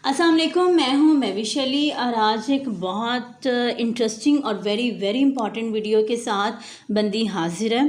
अस्सलाम वालेकुम, मैं हूँ महविश अली और आज एक बहुत इंटरेस्टिंग और वेरी वेरी इंपॉर्टेंट वीडियो के साथ बंदी हाजिर है।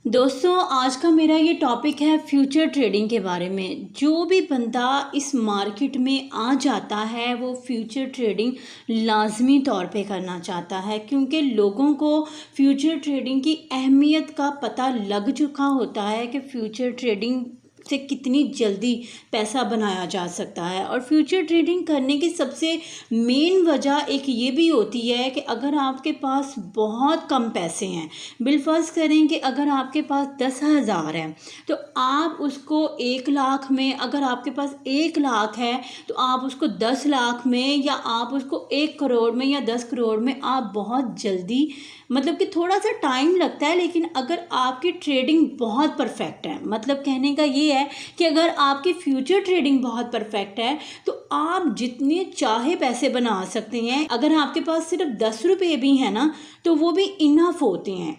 दोस्तों, आज का मेरा ये टॉपिक है फ्यूचर ट्रेडिंग के बारे में। जो भी बंदा इस मार्केट में आ जाता है वो फ्यूचर ट्रेडिंग लाजमी तौर पे करना चाहता है, क्योंकि लोगों को फ्यूचर ट्रेडिंग की अहमियत का पता लग चुका होता है कि फ्यूचर ट्रेडिंग से कितनी जल्दी पैसा बनाया जा सकता है। और फ्यूचर ट्रेडिंग करने की सबसे मेन वजह एक ये भी होती है कि अगर आपके पास बहुत कम पैसे हैं, बिलफर्ज करें कि अगर आपके पास 10,000 है तो आप उसको 1 लाख में, अगर आपके पास 1 लाख है तो आप उसको 10 लाख में, या आप उसको 1 करोड़ में या 10 करोड़ में आप बहुत जल्दी, मतलब कि थोड़ा सा टाइम लगता है, लेकिन अगर आपकी ट्रेडिंग बहुत परफेक्ट है, मतलब कहने का ये है कि अगर आपकी फ्यूचर ट्रेडिंग बहुत परफेक्ट है तो आप जितने चाहे पैसे बना सकते हैं। अगर आपके पास सिर्फ 10 रुपये भी हैं ना तो वो भी इनफ होते हैं।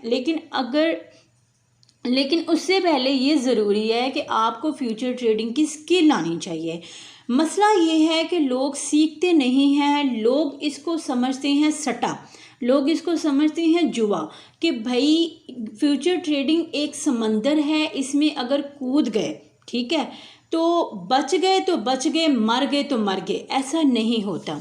लेकिन उससे पहले ये ज़रूरी है कि आपको फ्यूचर ट्रेडिंग की स्किल आनी चाहिए। मसला ये है कि लोग सीखते नहीं हैं, लोग इसको समझते हैं सट्टा, लोग इसको समझते हैं जुआ, कि भाई फ्यूचर ट्रेडिंग एक समंदर है, इसमें अगर कूद गए, ठीक है, तो बच गए तो बच गए, मर गए तो मर गए। ऐसा नहीं होता।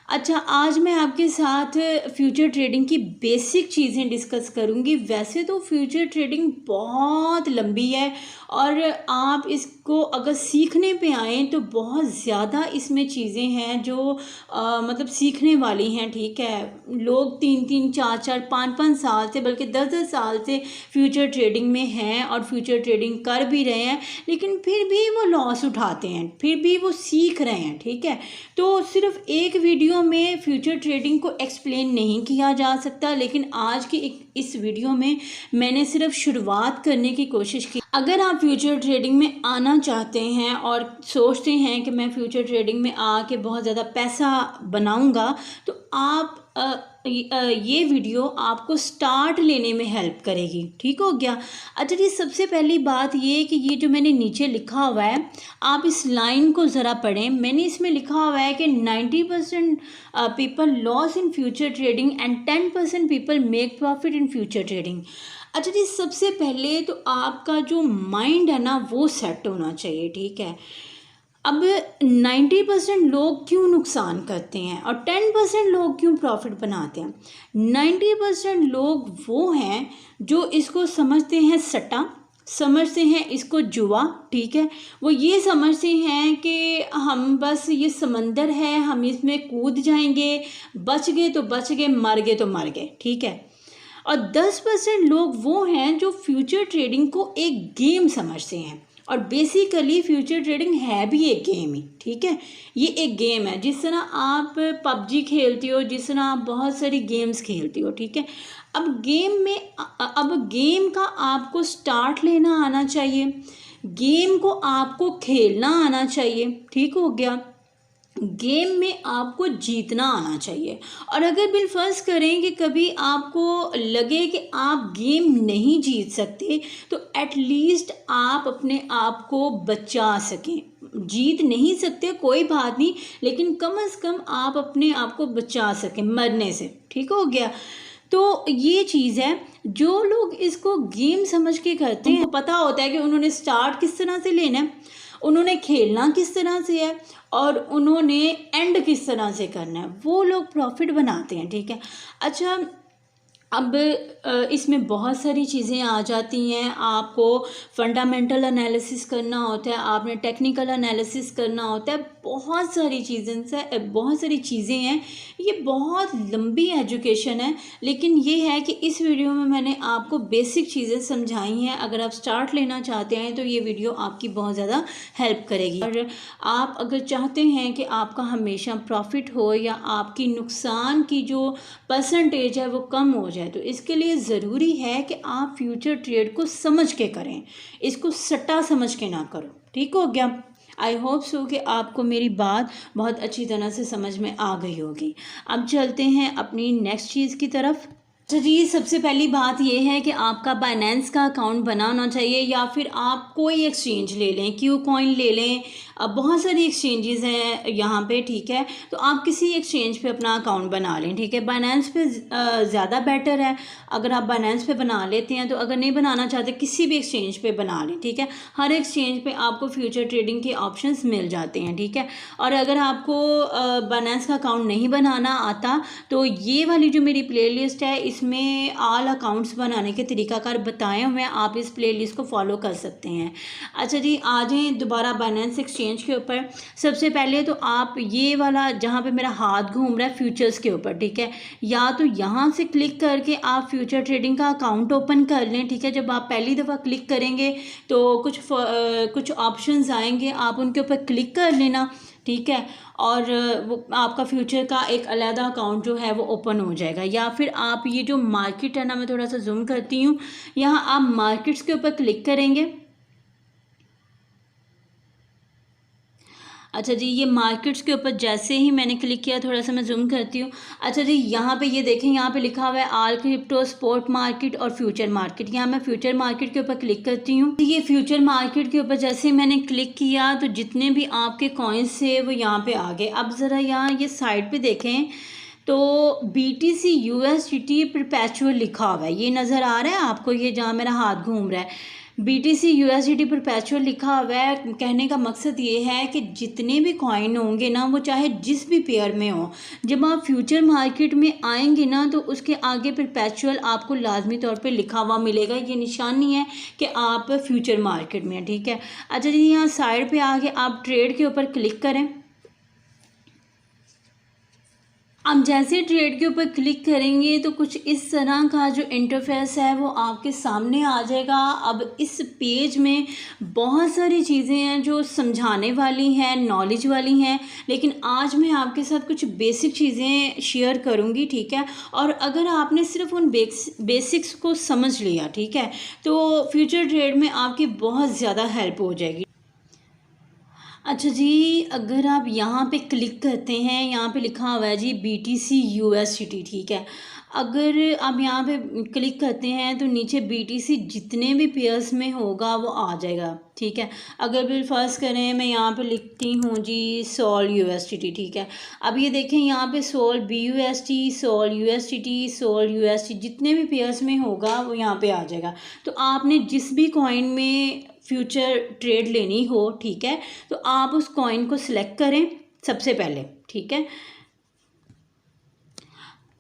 अच्छा, आज मैं आपके साथ फ्यूचर ट्रेडिंग की बेसिक चीज़ें डिस्कस करूंगी। वैसे तो फ्यूचर ट्रेडिंग बहुत लंबी है और आप इसको अगर सीखने पे आएँ तो बहुत ज़्यादा इसमें चीज़ें हैं जो मतलब सीखने वाली हैं, ठीक है। लोग 3-3, 4-4, 5-5 साल से, बल्कि 10-10 साल से फ्यूचर ट्रेडिंग में हैं और फ्यूचर ट्रेडिंग कर भी रहे हैं, लेकिन फिर भी वो लॉस उठाते हैं, फिर भी वो सीख रहे हैं, ठीक है। तो सिर्फ एक वीडियो में फ्यूचर ट्रेडिंग को एक्सप्लेन नहीं किया जा सकता, लेकिन आज की इस वीडियो में मैंने सिर्फ शुरुआत करने की कोशिश की। अगर आप फ्यूचर ट्रेडिंग में आना चाहते हैं और सोचते हैं कि मैं फ्यूचर ट्रेडिंग में आके बहुत ज़्यादा पैसा बनाऊंगा, तो आप ये वीडियो आपको स्टार्ट लेने में हेल्प करेगी, ठीक हो गया। अच्छा जी, सबसे पहली बात ये कि ये जो मैंने नीचे लिखा हुआ है, आप इस लाइन को ज़रा पढ़ें। मैंने इसमें लिखा हुआ है कि 90% people loss in future trading and 10% people make profit in future trading. अच्छा जी, सबसे पहले तो आपका जो माइंड है ना वो सेट होना चाहिए, ठीक है। अब 90% लोग क्यों नुकसान करते हैं और 10% लोग क्यों प्रॉफिट बनाते हैं? 90% लोग वो हैं जो इसको समझते हैं सट्टा, समझते हैं इसको जुआ, ठीक है। वो ये समझते हैं कि हम बस ये समंदर है, हम इसमें कूद जाएंगे, बच गए तो बच गए, मर गए तो मर गए, ठीक है। और 10% लोग वो हैं जो फ्यूचर ट्रेडिंग को एक गेम समझते हैं, और बेसिकली फ्यूचर ट्रेडिंग है भी एक गेम ही, ठीक है। ये एक गेम है, जिस तरह आप पबजी खेलती हो, जिस तरह आप बहुत सारी गेम्स खेलती हो, ठीक है। अब गेम का आपको स्टार्ट लेना आना चाहिए, गेम को आपको खेलना आना चाहिए, ठीक हो गया। गेम में आपको जीतना आना चाहिए। और अगर बिलफर्ज करें कि कभी आपको लगे कि आप गेम नहीं जीत सकते, तो एटलीस्ट आप अपने आप को बचा सकें। जीत नहीं सकते कोई बात नहीं, लेकिन कम से कम आप अपने आप को बचा सकें मरने से, ठीक हो गया। तो ये चीज़ है, जो लोग इसको गेम समझ के करते हैं, उनको पता होता है कि उन्होंने स्टार्ट किस तरह से लेना है, उन्होंने खेलना किस तरह से है और उन्होंने एंड किस तरह से करना है, वो लोग प्रॉफिट बनाते हैं, ठीक है। अच्छा, अब इसमें बहुत सारी चीज़ें आ जाती हैं। आपको फंडामेंटल एनालिसिस करना होता है, आपने टेक्निकल एनालिसिस करना होता है, बहुत सारी चीज़ें हैं। ये बहुत लंबी एजुकेशन है, लेकिन ये है कि इस वीडियो में मैंने आपको बेसिक चीज़ें समझाई हैं। अगर आप स्टार्ट लेना चाहते हैं तो ये वीडियो आपकी बहुत ज़्यादा हेल्प करेगी। और आप अगर चाहते हैं कि आपका हमेशा प्रॉफिट हो या आपकी नुकसान की जो परसेंटेज है वो कम हो जाए, तो इसके लिए ज़रूरी है कि आप फ्यूचर ट्रेड को समझ के करें, इसको सट्टा समझ के ना करो, ठीक हो गया। आई होप सो कि आपको मेरी बात बहुत अच्छी तरह से समझ में आ गई होगी। अब चलते हैं अपनी नेक्स्ट चीज़ की तरफ। तो जी, सबसे पहली बात यह है कि आपका बाइनेंस का अकाउंट बना होना चाहिए, या फिर आप कोई एक्सचेंज ले लें, क्यू कॉइन ले लें, बहुत सारी एक्सचेंजेस हैं यहाँ पे, ठीक है। तो आप किसी एक्सचेंज पे अपना अकाउंट बना लें, ठीक है। बाइनेंस पे ज़्यादा बेटर है अगर आप बाइनेंस पे बना लेते हैं। तो अगर नहीं बनाना चाहते किसी भी एक्सचेंज पे बना लें, ठीक है। हर एक्सचेंज पे आपको फ्यूचर ट्रेडिंग के ऑप्शंस मिल जाते हैं, ठीक है। और अगर आपको बाइनेंस का अकाउंट नहीं बनाना आता तो ये वाली जो मेरी प्लेलिस्ट है इसमें ऑल अकाउंट्स बनाने के तरीकाकार बताए हुए हैं, आप इस प्लेलिस्ट को फॉलो कर सकते हैं। अच्छा जी, आ जाएँ दोबारा बाइनेंस एक्सचेंज के ऊपर। सबसे पहले तो आप ये वाला जहाँ पे मेरा हाथ घूम रहा है फ्यूचर्स के ऊपर, ठीक है, या तो यहाँ से क्लिक करके आप फ्यूचर ट्रेडिंग का अकाउंट ओपन कर लें, ठीक है। जब आप पहली दफ़ा क्लिक करेंगे तो कुछ ऑप्शंस आएंगे, आप उनके ऊपर क्लिक कर लेना, ठीक है। और वो आपका फ्यूचर का एक अलग अकाउंट जो है वो ओपन हो जाएगा। या फिर आप ये जो मार्केट है ना, मैं थोड़ा सा जूम करती हूँ, यहाँ आप मार्केट्स के ऊपर क्लिक करेंगे। अच्छा जी, ये मार्केट्स के ऊपर जैसे ही मैंने क्लिक किया, थोड़ा सा मैं जूम करती हूँ। अच्छा जी, यहाँ पे ये देखें, यहाँ पे लिखा हुआ है ऑल क्रिप्टो, स्पॉट मार्केट और फ्यूचर मार्केट। यहाँ मैं फ्यूचर मार्केट के ऊपर क्लिक करती हूँ। ये फ्यूचर मार्केट के ऊपर जैसे ही मैंने क्लिक किया तो जितने भी आपके कॉइन्स थे वो यहाँ पे आ गए। अब ज़रा यहाँ ये साइड पर देखें तो BTC USDT परपेचुअल लिखा हुआ है, ये नज़र आ रहा है आपको, ये जहाँ मेरा हाथ घूम रहा है BTC USDT परपेचुअल लिखा हुआ है। कहने का मकसद ये है कि जितने भी कॉइन होंगे ना, वो चाहे जिस भी पेयर में हो, जब आप फ्यूचर मार्केट में आएंगे ना तो उसके आगे परपेचुअल आपको लाजमी तौर पे लिखा हुआ मिलेगा। ये निशानी है कि आप फ्यूचर मार्केट में हैं, ठीक है। अच्छा जी, यहाँ साइड पे आके आप ट्रेड के ऊपर क्लिक करें। अब जैसे ट्रेड के ऊपर क्लिक करेंगे तो कुछ इस तरह का जो इंटरफेस है वो आपके सामने आ जाएगा। अब इस पेज में बहुत सारी चीज़ें हैं जो समझाने वाली हैं, नॉलेज वाली हैं, लेकिन आज मैं आपके साथ कुछ बेसिक चीज़ें शेयर करूंगी, ठीक है। और अगर आपने सिर्फ उन बेसिक्स को समझ लिया, ठीक है, तो फ्यूचर ट्रेड में आपकी बहुत ज़्यादा हेल्प हो जाएगी। अच्छा जी, अगर आप यहाँ पे क्लिक करते हैं, यहाँ पे लिखा हुआ है जी BTC USDT, ठीक है। अगर आप यहाँ पे क्लिक करते हैं तो नीचे BTC जितने भी पेयर्स में होगा वो आ जाएगा, ठीक है। अगर बिल फर्स्ट करें, मैं यहाँ पे लिखती हूँ जी SOL USDT, ठीक है। अब ये देखें यहाँ पे SOL BUSD, SOL USDT, SOL USD जितने भी पेयर्स में होगा वो यहाँ पे आ जाएगा। तो आपने जिस भी कॉइन में फ्यूचर ट्रेड लेनी हो, ठीक है, तो आप उस कॉइन को सिलेक्ट करें सबसे पहले, ठीक है।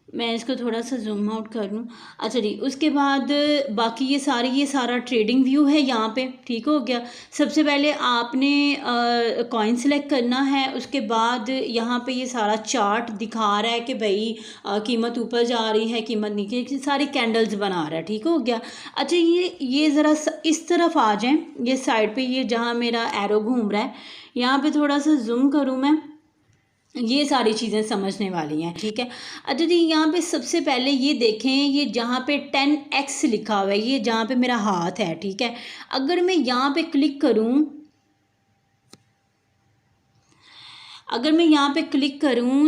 मैं इसको थोड़ा सा जूम आउट कर लूँ। अच्छा जी, उसके बाद बाकी ये सारा ट्रेडिंग व्यू है यहाँ पे, ठीक हो गया। सबसे पहले आपने कॉइन सेलेक्ट करना है, उसके बाद यहाँ पे ये सारा चार्ट दिखा रहा है कि भाई कीमत ऊपर जा रही है, कीमत नीचे, सारी कैंडल्स बना रहा है, ठीक हो गया। अच्छा, ये ज़रा इस तरफ आ जाएं, ये साइड पे ये जहाँ मेरा एरो घूम रहा है, यहाँ पे थोड़ा सा जूम करूँ मैं, ये सारी चीज़ें समझने वाली हैं, ठीक है। अच्छा जी, यहाँ पे सबसे पहले ये देखें, ये जहाँ पे 10x लिखा हुआ है, ये जहाँ पे मेरा हाथ है, ठीक है। अगर मैं यहाँ पे क्लिक करूँ,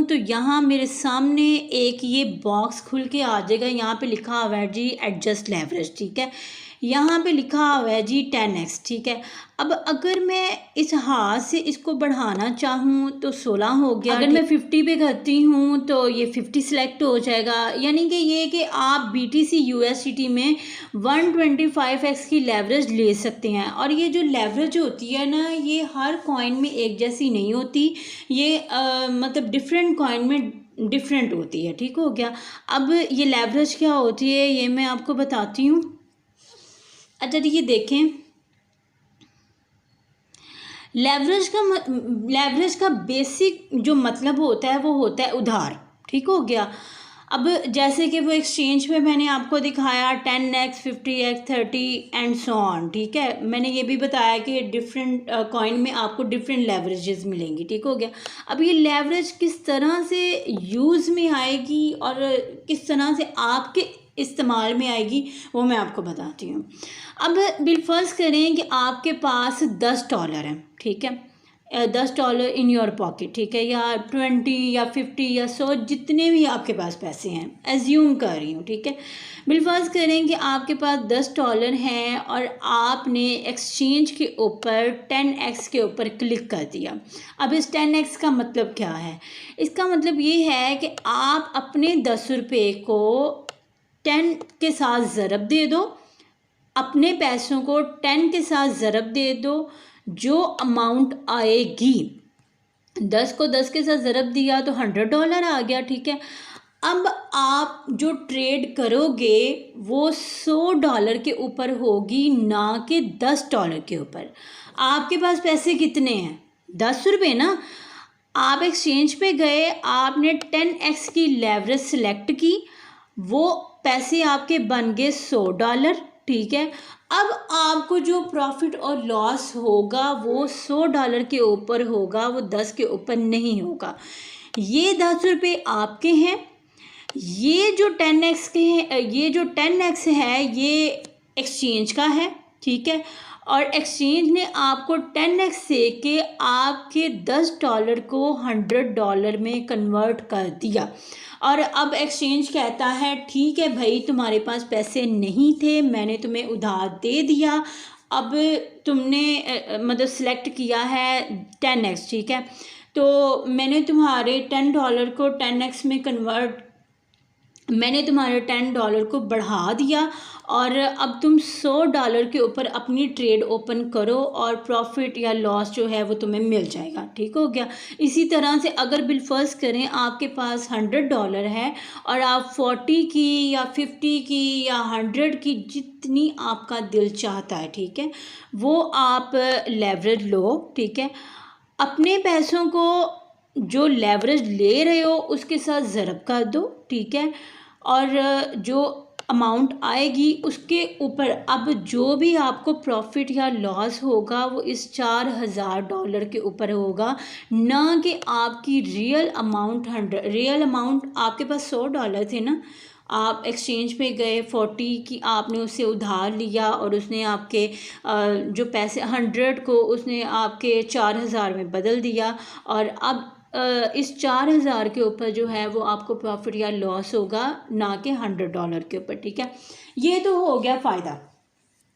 तो यहाँ मेरे सामने एक ये बॉक्स खुल के आ जाएगा। यहाँ पे लिखा हुआ है जी एडजस्ट लेवरेज, ठीक है। यहाँ पे लिखा हुआ है जी 10x, ठीक है। अब अगर मैं इस हाथ से इसको बढ़ाना चाहूँ तो 16 हो गया। अगर मैं 50 पे करती हूँ तो ये 50 सिलेक्ट हो जाएगा। यानी कि ये कि आप BTC USDT में 125x की लेवरेज ले सकते हैं। और ये जो लेवरेज होती है ना, ये हर कॉइन में एक जैसी नहीं होती, ये मतलब डिफरेंट कॉइन में डिफरेंट होती है, ठीक हो गया। अब ये लेवरेज क्या होती है ये मैं आपको बताती हूँ। अच्छा, ये देखें, लेवरेज का बेसिक जो मतलब होता है वो होता है उधार, ठीक हो गया। अब जैसे कि वो एक्सचेंज पे मैंने आपको दिखाया 10x, 50x, 30 and so on, ठीक है। मैंने ये भी बताया कि डिफरेंट कॉइन में आपको डिफरेंट लेवरेजेस मिलेंगी, ठीक हो गया। अब ये लेवरेज किस तरह से यूज़ में आएगी और किस तरह से आपके इस्तेमाल में आएगी वो मैं आपको बताती हूँ। अब बिल फर्ज करें कि आपके पास $10 है, ठीक है। $10 इन योर पॉकेट, ठीक है, या 20 या 50 या 100 जितने भी आपके पास पैसे हैं, एज्यूम कर रही हूँ, ठीक है। बिलफर्ज करें कि आपके पास $10 हैं और आपने एक्सचेंज के ऊपर 10x के ऊपर क्लिक कर दिया। अब इस 10x का मतलब क्या है? इसका मतलब ये है कि आप अपने 10 रुपये को 10 के साथ ज़रब दे दो, अपने पैसों को 10 के साथ ज़रब दे दो, जो अमाउंट आएगी, 10 को 10 के साथ ज़रब दिया तो $100 आ गया, ठीक है। अब आप जो ट्रेड करोगे वो $100 के ऊपर होगी, ना कि $10 के ऊपर। आपके पास पैसे कितने हैं? 10 रुपये ना। आप एक्सचेंज पे गए, आपने 10x की लेवरेज सेलेक्ट की, वो पैसे आपके बन गए $100, ठीक है। अब आपको जो प्रॉफिट और लॉस होगा वो $100 के ऊपर होगा, वो 10 के ऊपर नहीं होगा। ये 10 रुपये आपके हैं, ये जो 10x के हैं, ये जो 10x है ये एक्सचेंज का है, ठीक है। और एक्सचेंज ने आपको 10x से के आपके $10 को $100 में कन्वर्ट कर दिया। और अब एक्सचेंज कहता है ठीक है भाई, तुम्हारे पास पैसे नहीं थे, मैंने तुम्हें उधार दे दिया, अब तुमने मतलब सेलेक्ट किया है 10x, ठीक है, तो मैंने तुम्हारे $10 को 10x में कन्वर्ट, मैंने तुम्हारे $10 को बढ़ा दिया और अब तुम $100 के ऊपर अपनी ट्रेड ओपन करो और प्रॉफिट या लॉस जो है वो तुम्हें मिल जाएगा, ठीक हो गया। इसी तरह से अगर बिलफर्ज करें आपके पास $100 है और आप 40 की या 50 की या 100 की, जितनी आपका दिल चाहता है, ठीक है, वो आप लेवरेज लो, ठीक है। अपने पैसों को जो लेवरेज ले रहे हो उसके साथ ज़रब कर दो, ठीक है, और जो अमाउंट आएगी उसके ऊपर अब जो भी आपको प्रॉफिट या लॉस होगा वो इस $4000 के ऊपर होगा, ना कि आपकी रियल अमाउंट रियल अमाउंट आपके पास $100 थे ना, आप एक्सचेंज पे गए, 40 की आपने उससे उधार लिया और उसने आपके जो पैसे 100 को उसने आपके 4000 में बदल दिया, और अब इस 4000 के ऊपर जो है वो आपको प्रॉफिट या लॉस होगा, ना कि $100 के ऊपर, ठीक है। ये तो हो गया फ़ायदा,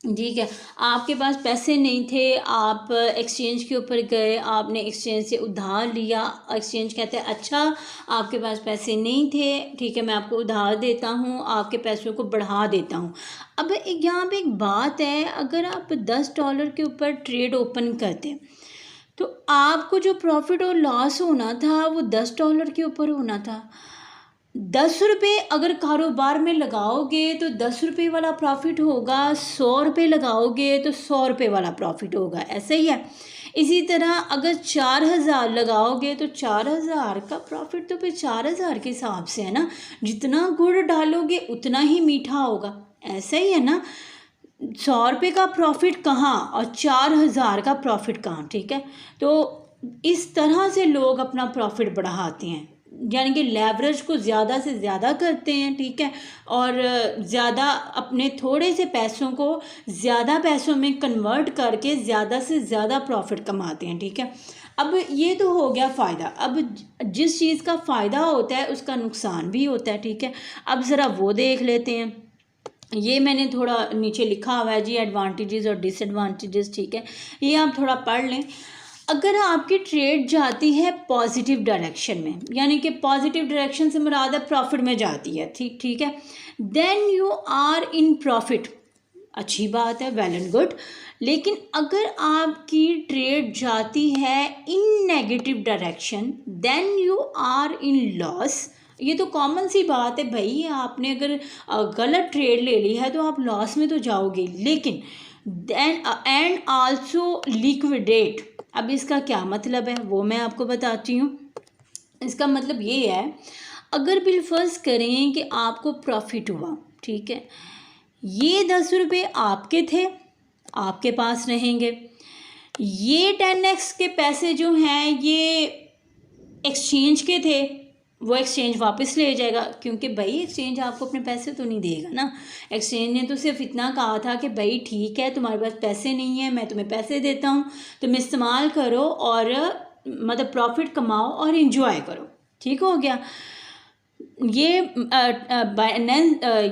ठीक है। आपके पास पैसे नहीं थे, आप एक्सचेंज के ऊपर गए, आपने एक्सचेंज से उधार लिया, एक्सचेंज कहते हैं अच्छा आपके पास पैसे नहीं थे, ठीक है, मैं आपको उधार देता हूँ, आपके पैसों को बढ़ा देता हूँ। अब यहाँ पे एक बात है, अगर आप $10 के ऊपर ट्रेड ओपन करते तो आपको जो प्रॉफिट और लॉस होना था वो $10 के ऊपर होना था। 10 रुपये अगर कारोबार में लगाओगे तो 10 रुपये वाला प्रॉफिट होगा, 100 रुपये लगाओगे तो 100 रुपये वाला प्रॉफिट होगा, ऐसा ही है। इसी तरह अगर 4000 लगाओगे तो 4000 का प्रॉफिट तो फिर 4000 के हिसाब से है ना, जितना गुड़ डालोगे उतना ही मीठा होगा, ऐसा ही है ना। 100 रुपये का प्रॉफिट कहाँ और 4000 का प्रॉफिट कहाँ, ठीक है। तो इस तरह से लोग अपना प्रॉफिट बढ़ाते हैं, यानी कि लेवरेज को ज़्यादा से ज़्यादा करते हैं, ठीक है, और ज़्यादा अपने थोड़े से पैसों को ज़्यादा पैसों में कन्वर्ट करके ज़्यादा से ज़्यादा प्रॉफिट कमाते हैं, ठीक है। अब ये तो हो गया फ़ायदा। अब जिस चीज़ का फ़ायदा होता है उसका नुकसान भी होता है, ठीक है। अब ज़रा वो देख लेते हैं। ये मैंने थोड़ा नीचे लिखा हुआ है जी, एडवांटेजेस और डिसएडवांटेजेस, ठीक है, ये आप थोड़ा पढ़ लें। अगर आपकी ट्रेड जाती है पॉजिटिव डायरेक्शन में, यानी कि पॉजिटिव डायरेक्शन से मुराद है प्रॉफिट में जाती है, ठीक है, then you are in profit, अच्छी बात है, वेल एंड गुड। लेकिन अगर आपकी ट्रेड जाती है in negative direction, then you are in loss. ये तो कॉमन सी बात है भाई, आपने अगर गलत ट्रेड ले ली है तो आप लॉस में तो जाओगे, लेकिन देन एंड आल्सो लिक्विडेट। अब इसका क्या मतलब है वो मैं आपको बताती हूँ। इसका मतलब ये है, अगर बिलफर्ज करें कि आपको प्रॉफिट हुआ, ठीक है, ये 10 रुपये आपके थे, आपके पास रहेंगे, ये 10x के पैसे जो हैं ये एक्सचेंज के थे, वो एक्सचेंज वापस ले जाएगा, क्योंकि भाई एक्सचेंज आपको अपने पैसे तो नहीं देगा ना। एक्सचेंज ने तो सिर्फ इतना कहा था कि भाई ठीक है, तुम्हारे पास पैसे नहीं है, मैं तुम्हें पैसे देता हूँ, तुम इस्तेमाल करो और मतलब प्रॉफिट कमाओ और इंजॉय करो। ठीक हो गया। ये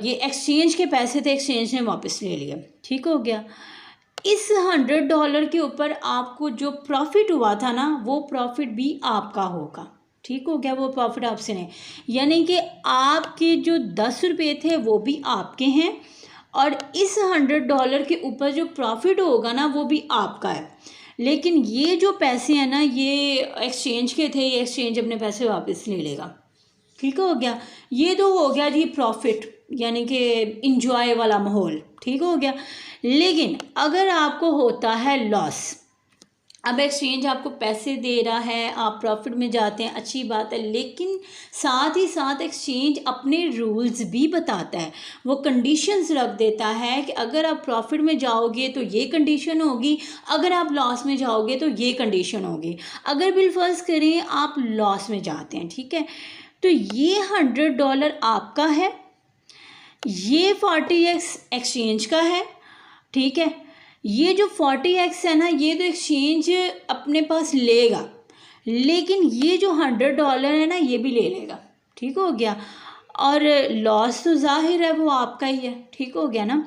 ये एक्सचेंज के पैसे थे, एक्सचेंज ने वापस ले लिए। ठीक हो गया। इस $100 के ऊपर आपको जो प्रॉफिट हुआ था ना, वो प्रॉफिट भी आपका होगा। ठीक हो गया। वो प्रॉफिट आपसे नहीं, यानी कि आपके जो 10 रुपये थे वो भी आपके हैं, और इस $100 के ऊपर जो प्रॉफिट होगा ना वो भी आपका है। लेकिन ये जो पैसे हैं ना, ये एक्सचेंज के थे, ये एक्सचेंज अपने पैसे वापस ले लेगा। ठीक हो गया। ये तो हो गया जी प्रॉफिट, यानी कि इंजॉय वाला माहौल। ठीक हो गया। लेकिन अगर आपको होता है लॉस, अब एक्सचेंज आपको पैसे दे रहा है, आप प्रॉफिट में जाते हैं, अच्छी बात है, लेकिन साथ ही साथ एक्सचेंज अपने रूल्स भी बताता है, वो कंडीशंस रख देता है कि अगर आप प्रॉफिट में जाओगे तो ये कंडीशन होगी, अगर आप लॉस में जाओगे तो ये कंडीशन होगी। अगर बिलफर्ज करें आप लॉस में जाते हैं, ठीक है, तो ये $100 आपका है, ये 40x एक्सचेंज का है। ठीक है। ये जो 40x है ना, ये तो एक्सचेंज अपने पास लेगा, लेकिन ये जो $100 है ना, ये भी ले लेगा। ठीक हो गया। और लॉस तो जाहिर है वो आपका ही है। ठीक हो गया ना।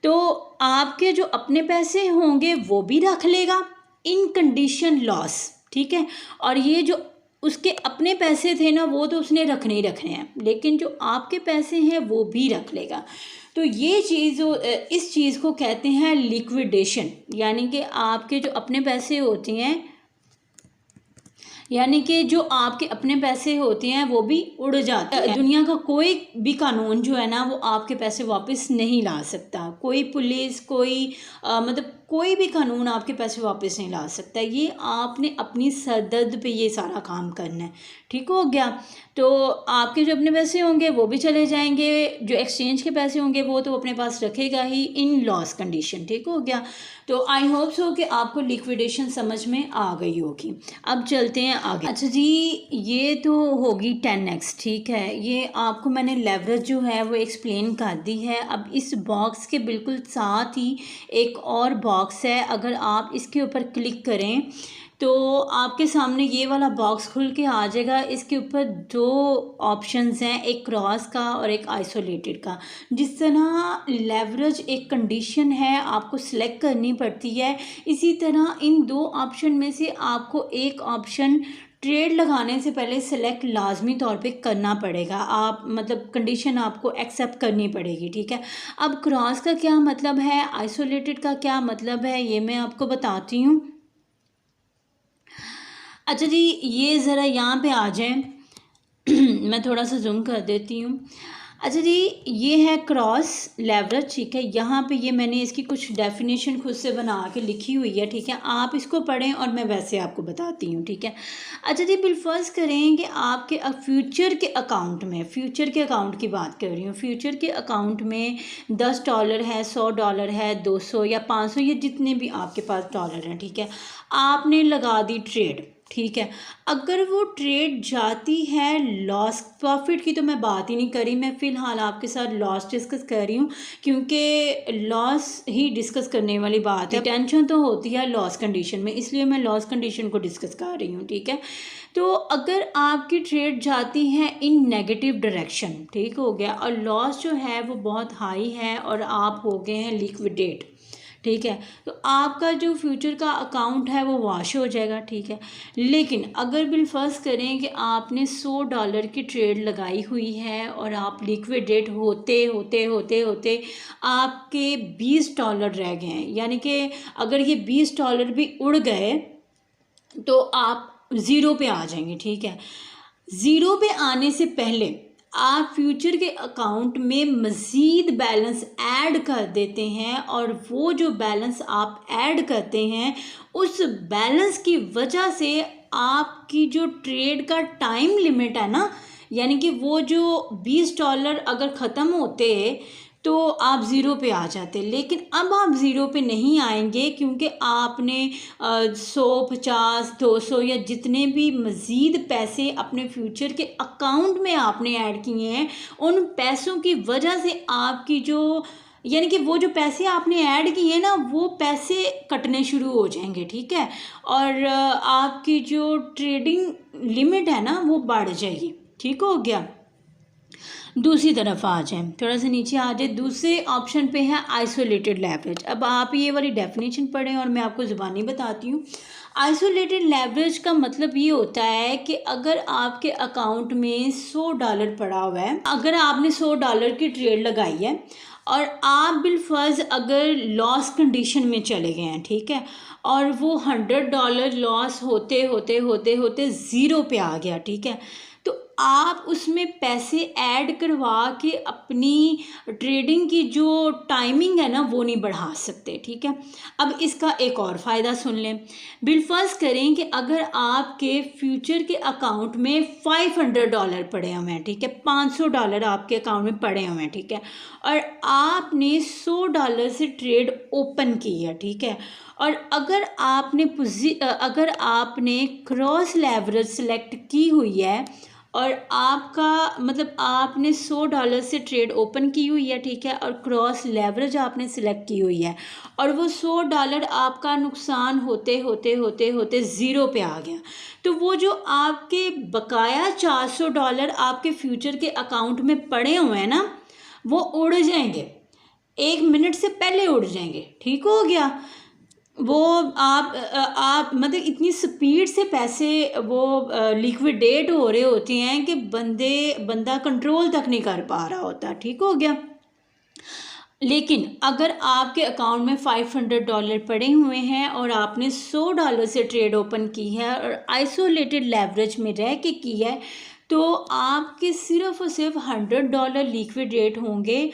तो आपके जो अपने पैसे होंगे वो भी रख लेगा इन कंडीशन लॉस। ठीक है। और ये जो उसके अपने पैसे थे ना, वो तो उसने रखने ही रखने हैं, लेकिन जो आपके पैसे हैं वो भी रख लेगा। तो ये चीज़, इस चीज़ को कहते हैं लिक्विडेशन, यानी कि आपके जो अपने पैसे होते हैं, यानी कि जो आपके अपने पैसे होते हैं वो भी उड़ जाते हैं। दुनिया का कोई भी कानून जो है ना, वो आपके पैसे वापस नहीं ला सकता। कोई पुलिस, कोई मतलब कोई भी कानून आपके पैसे वापस नहीं ला सकता। ये आपने अपनी सरदर्द पे ये सारा काम करना है। ठीक हो गया। तो आपके जो अपने पैसे होंगे वो भी चले जाएंगे, जो एक्सचेंज के पैसे होंगे वो तो अपने पास रखेगा ही इन लॉस कंडीशन। ठीक हो गया। तो आई होप सो कि आपको लिक्विडेशन समझ में आ गई होगी। अब चलते हैं आगे। अच्छा जी, ये तो होगी 10x। ठीक है। ये आपको मैंने लेवरेज जो है वो एक्सप्लेन कर दी है। अब इस बॉक्स के बिल्कुल साथ ही एक और बॉक्स है, अगर आप इसके ऊपर क्लिक करें तो आपके सामने ये वाला बॉक्स खुल के आ जाएगा। इसके ऊपर 2 ऑप्शंस हैं, एक क्रॉस का और एक आइसोलेटेड का। जिस तरह लेवरेज एक कंडीशन है, आपको सिलेक्ट करनी पड़ती है, इसी तरह इन 2 ऑप्शन में से आपको एक ऑप्शन ट्रेड लगाने से पहले सिलेक्ट लाजमी तौर पे करना पड़ेगा। आप मतलब कंडीशन आपको एक्सेप्ट करनी पड़ेगी। ठीक है। अब क्रॉस का क्या मतलब है, आइसोलेटेड का क्या मतलब है, ये मैं आपको बताती हूँ। अच्छा जी, ये ज़रा यहाँ पे आ जाएं मैं थोड़ा सा जूम कर देती हूँ। अच्छा जी, ये है क्रॉस लेवरेज। ठीक है। यहाँ पे ये मैंने इसकी कुछ डेफिनेशन खुद से बना के लिखी हुई है। ठीक है। आप इसको पढ़ें और मैं वैसे आपको बताती हूँ। ठीक है। अच्छा जी, बिलफर्ज करें कि आपके फ्यूचर के अकाउंट में, फ्यूचर के अकाउंट की बात कर रही हूँ, फ्यूचर के अकाउंट में $10 है, $100 है, 200 या 500, ये जितने भी आपके पास डॉलर हैं। ठीक है। आपने लगा दी ट्रेड। ठीक है। अगर वो ट्रेड जाती है लॉस, प्रॉफिट की तो मैं बात ही नहीं करी, मैं फ़िलहाल आपके साथ लॉस डिस्कस कर रही हूँ, क्योंकि लॉस ही डिस्कस करने वाली बात है। टेंशन तो होती है लॉस कंडीशन में, इसलिए मैं लॉस कंडीशन को डिस्कस कर रही हूँ। ठीक है। तो अगर आपकी ट्रेड जाती है इन नेगेटिव डायरेक्शन, ठीक हो गया, और लॉस जो है वो बहुत हाई है और आप हो गए हैं लिक्विडेट। ठीक है। तो आपका जो फ्यूचर का अकाउंट है वो वॉश हो जाएगा। ठीक है। लेकिन अगर बिलफर्ज करें कि आपने $100 की ट्रेड लगाई हुई है और आप लिक्विडेट होते होते होते होते आपके $20 रह गए हैं, यानी कि अगर ये $20 भी उड़ गए तो आप ज़ीरो पे आ जाएंगे। ठीक है। ज़ीरो पे आने से पहले आप फ्यूचर के अकाउंट में मज़ीद बैलेंस ऐड कर देते हैं, और वो जो बैलेंस आप ऐड करते हैं उस बैलेंस की वजह से आपकी जो ट्रेड का टाइम लिमिट है ना, यानी कि वो जो $20 अगर ख़त्म होते तो आप ज़ीरो पे आ जाते। लेकिन अब आप ज़ीरो पे नहीं आएंगे, क्योंकि आपने 100, 50, 200 या जितने भी मज़ीद पैसे अपने फ्यूचर के अकाउंट में आपने ऐड किए हैं, उन पैसों की वजह से आपकी जो, यानी कि वो जो पैसे आपने ऐड किए हैं ना, वो पैसे कटने शुरू हो जाएंगे, ठीक है। और आपकी जो ट्रेडिंग लिमिट है ना, वो बढ़ जाएगी, ठीक हो गया। दूसरी तरफ आ जाए, थोड़ा सा नीचे आ जाए, दूसरे ऑप्शन पे है आइसोलेटेड लेवरेज। अब आप ये वाली डेफिनेशन पढ़ें और मैं आपको ज़ुबानी बताती हूँ। आइसोलेटेड लेवरेज का मतलब ये होता है कि अगर आपके अकाउंट में $100 पड़ा हुआ है, अगर आपने $100 की ट्रेड लगाई है और आप बिलफर्ज अगर लॉस कंडीशन में चले गए हैं, ठीक है, और वो $100 लॉस होते होते होते होते ज़ीरो पे आ गया, ठीक है, तो आप उसमें पैसे ऐड करवा के अपनी ट्रेडिंग की जो टाइमिंग है ना, वो नहीं बढ़ा सकते, ठीक है। अब इसका एक और फ़ायदा सुन लें। बिलफर्ज करें कि अगर आपके फ्यूचर के अकाउंट में $500 पड़े हुए हैं, ठीक है, $500 आपके अकाउंट में पड़े हुए हैं, ठीक है, और आपने $100 से ट्रेड ओपन की है, ठीक है, और अगर आपने क्रॉस लेवरेज सेलेक्ट की हुई है और आपका मतलब आपने $100 से ट्रेड ओपन की हुई है, ठीक है, और क्रॉस लेवरेज आपने सिलेक्ट की हुई है, और वो $100 आपका नुकसान होते होते होते होते ज़ीरो पे आ गया, तो वो जो आपके बकाया $400 आपके फ्यूचर के अकाउंट में पड़े हुए हैं ना, वो उड़ जाएंगे, 1 मिनट से पहले उड़ जाएंगे, ठीक हो गया। वो आप मतलब इतनी स्पीड से पैसे वो लिक्विडेट हो रहे होते हैं कि बंदा कंट्रोल तक नहीं कर पा रहा होता, ठीक हो गया। लेकिन अगर आपके अकाउंट में $500 पड़े हुए हैं और आपने $100 से ट्रेड ओपन की है और आइसोलेटेड लेवरेज में रह के की है, तो आपके सिर्फ और सिर्फ $100 लिक्विडेट होंगे।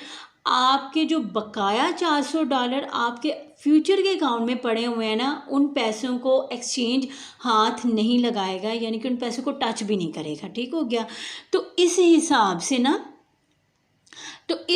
आपके जो बकाया $400 आपके फ्यूचर के अकाउंट में पड़े हुए हैं ना, उन पैसों को एक्सचेंज हाथ नहीं लगाएगा, यानी कि उन पैसों को टच भी नहीं करेगा, ठीक हो गया। तो इस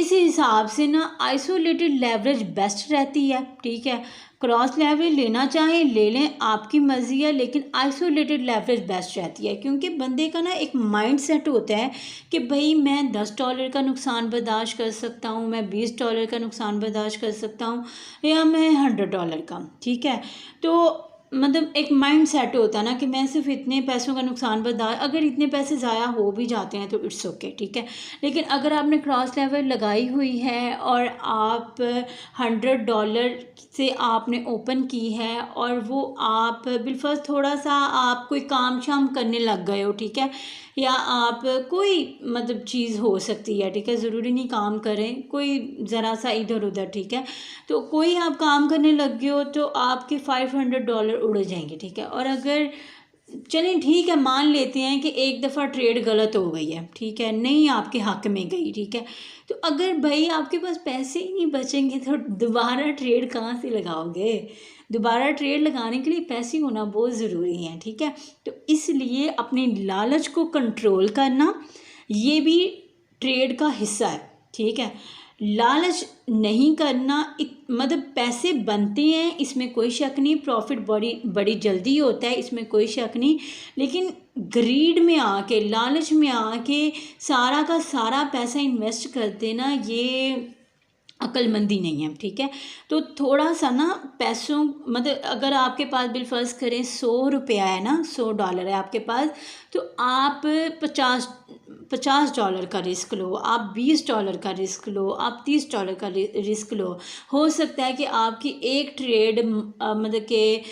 हिसाब से ना आइसोलेटेड लेवरेज बेस्ट रहती है, ठीक है। क्रॉस लेवरेज लेना चाहें ले लें, आपकी मर्ज़ी है, लेकिन आइसोलेटेड लेवरेज बेस्ट रहती है, क्योंकि बंदे का ना एक माइंड सेट होता है कि भाई मैं $10 का नुकसान बर्दाश्त कर सकता हूँ, मैं $20 का नुकसान बर्दाश्त कर सकता हूँ, या मैं $100 का, ठीक है। तो मतलब एक माइंड सेट होता है ना कि मैं सिर्फ इतने पैसों का नुकसान बर्दाश्त, अगर इतने पैसे ज़ाया हो भी जाते हैं तो इट्स ओके, ठीक है। लेकिन अगर आपने क्रॉस लेवल लगाई हुई है और आप $100 से आपने ओपन की है और वो आप बिलफर्ज थोड़ा सा आप कोई काम शाम करने लग गए हो, ठीक है, या आप कोई मतलब चीज़ हो सकती है, ठीक है, ज़रूरी नहीं काम करें, कोई ज़रा सा इधर उधर, ठीक है, तो कोई आप काम करने लग गए हो तो आपके $500 उड़ जाएंगे, ठीक है। और अगर चलें ठीक है, मान लेते हैं कि एक दफ़ा ट्रेड गलत हो गई है, ठीक है, नहीं आपके हक में गई, ठीक है, तो अगर भाई आपके पास पैसे ही नहीं बचेंगे तो दोबारा ट्रेड कहाँ से लगाओगे। दोबारा ट्रेड लगाने के लिए पैसे होना बहुत ज़रूरी है, ठीक है। तो इसलिए अपनी लालच को कंट्रोल करना ये भी ट्रेड का हिस्सा है, ठीक है। लालच नहीं करना, मतलब पैसे बनते हैं, इसमें कोई शक नहीं, प्रॉफिट बड़ी जल्दी होता है, इसमें कोई शक नहीं, लेकिन ग्रीड में आके, लालच में आके सारा का सारा पैसा इन्वेस्ट कर देना, ये अक्लमंदी नहीं है, ठीक है। तो थोड़ा सा ना पैसों, मतलब अगर आपके पास बिलफर्ज करें $100 है ना, $100 है आपके पास, तो आप $50 का रिस्क लो, आप $20 का रिस्क लो, आप $30 का रिस्क लो। हो सकता है कि आपकी एक ट्रेड मतलब कि